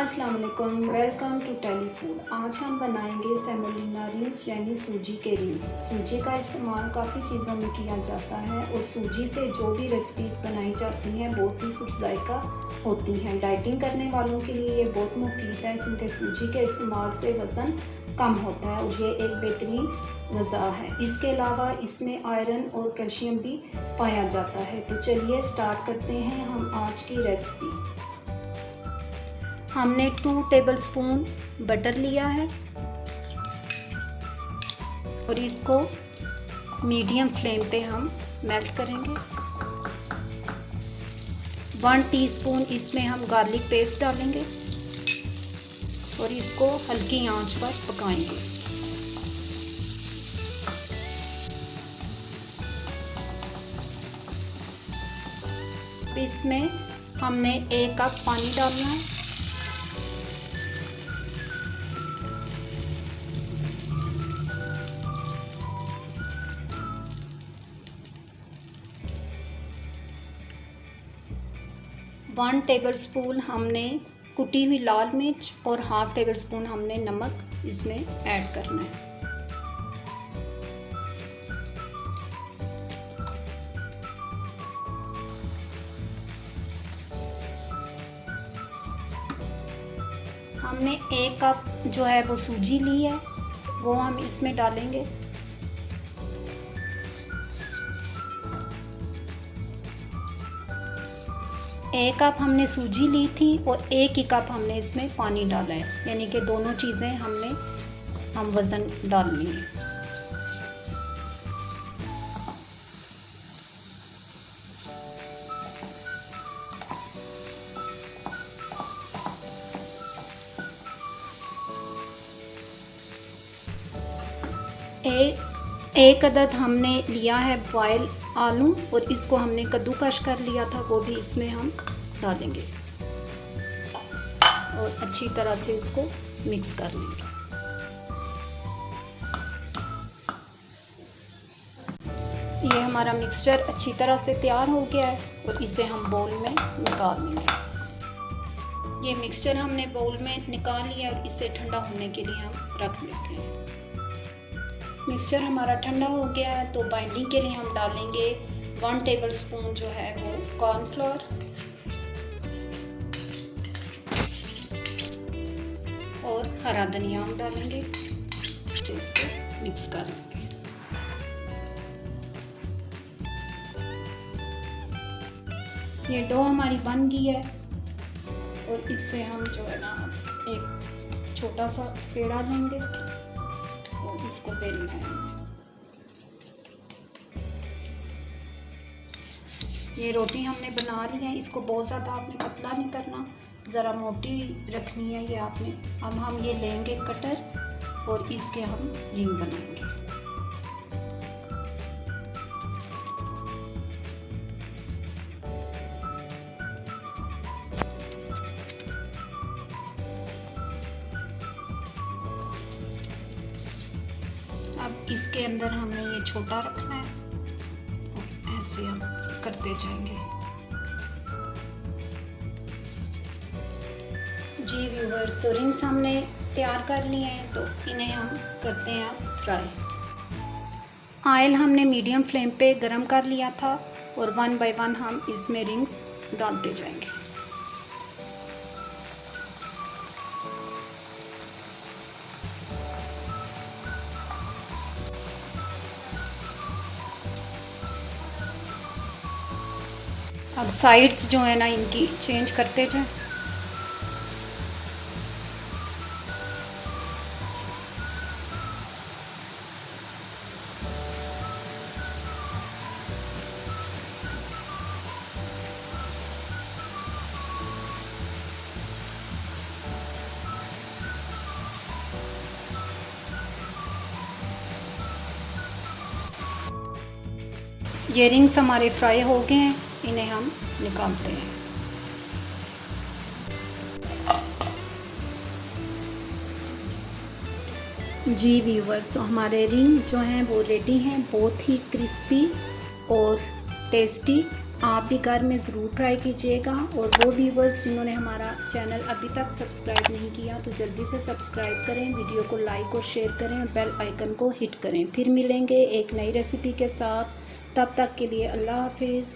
अस्सलाम वालेकुम, welcome to टेलीफूड। आज हम बनाएंगे सेमोलिना रिंग्स यानी सूजी के रिंग्स। सूजी का इस्तेमाल काफ़ी चीज़ों में किया जाता है और सूजी से जो भी रेसिपीज़ बनाई जाती हैं बहुत ही कुछ जायका होती हैं। डाइटिंग करने वालों के लिए ये बहुत मुफीद है क्योंकि सूजी के इस्तेमाल से वज़न कम होता है और ये एक बेहतरीन ग़िज़ा है। इसके अलावा इसमें आयरन और कैल्शियम भी पाया जाता है। तो चलिए स्टार्ट करते हैं हम आज की रेसिपी। हमने 2 टेबलस्पून बटर लिया है और इसको मीडियम फ्लेम पे हम मेल्ट करेंगे। 1 टीस्पून इसमें हम गार्लिक पेस्ट डालेंगे और इसको हल्की आंच पर पकाएंगे। इसमें हमने 1 कप पानी डालना है। वन टेबलस्पून हमने कुटी हुई लाल मिर्च और 1/2 टेबलस्पून हमने नमक इसमें ऐड करना है। हमने 1 कप जो है वो सूजी ली है, वो हम इसमें डालेंगे। एक कप हमने सूजी ली थी और 1 ही कप हमने इसमें पानी डाला है, यानी कि दोनों चीज़ें हम वज़न डाल लेंगे। एक अदद हमने लिया है बॉयल आलू और इसको हमने कद्दूकश कर लिया था, वो भी इसमें हम डालेंगे और अच्छी तरह से इसको मिक्स कर लेंगे। ये हमारा मिक्सचर अच्छी तरह से तैयार हो गया है और इसे हम बाउल में निकाल लेंगे। ये मिक्सचर हमने बाउल में निकाल लिया और इसे ठंडा होने के लिए हम रख देते हैं। मिक्सचर हमारा ठंडा हो गया है तो बाइंडिंग के लिए हम डालेंगे 1 टेबलस्पून जो है वो कॉर्नफ्लोर और हरा धनिया हम डालेंगे, तो इसको मिक्स कर लेंगे। ये डो हमारी बन गई है और इससे हम जो है ना एक छोटा सा पेड़ा लेंगे और इसको बेलना है। ये रोटी हमने बना ली है, इसको बहुत ज़्यादा आपने पतला नहीं करना, ज़रा मोटी रखनी है ये आपने। अब हम ये लेंगे कटर और इसके हम रिंग बनाएंगे। अब इसके अंदर हमने ये छोटा रखना है और ऐसे हम करते जाएंगे। जी व्यूवर्स, तो रिंग्स हमने तैयार कर लिए हैं, तो इन्हें हम करते हैं अब फ्राई। ऑयल हमने मीडियम फ्लेम पे गरम कर लिया था और 1 बाय 1 हम इसमें रिंग्स डालते जाएंगे। अब साइड्स जो है ना इनकी चेंज करते जाएं। ये रिंग्स हमारे फ्राई हो गए हैं, इन्हें हम निकालते हैं। जी व्यूवर्स, तो हमारे रिंग जो हैं वो रेडी हैं, बहुत ही क्रिस्पी और टेस्टी। आप भी घर में ज़रूर ट्राई कीजिएगा। और वो व्यूवर्स जिन्होंने हमारा चैनल अभी तक सब्सक्राइब नहीं किया तो जल्दी से सब्सक्राइब करें, वीडियो को लाइक और शेयर करें और बेल आइकन को हिट करें। फिर मिलेंगे एक नई रेसिपी के साथ, तब तक के लिए अल्लाह हाफिज़।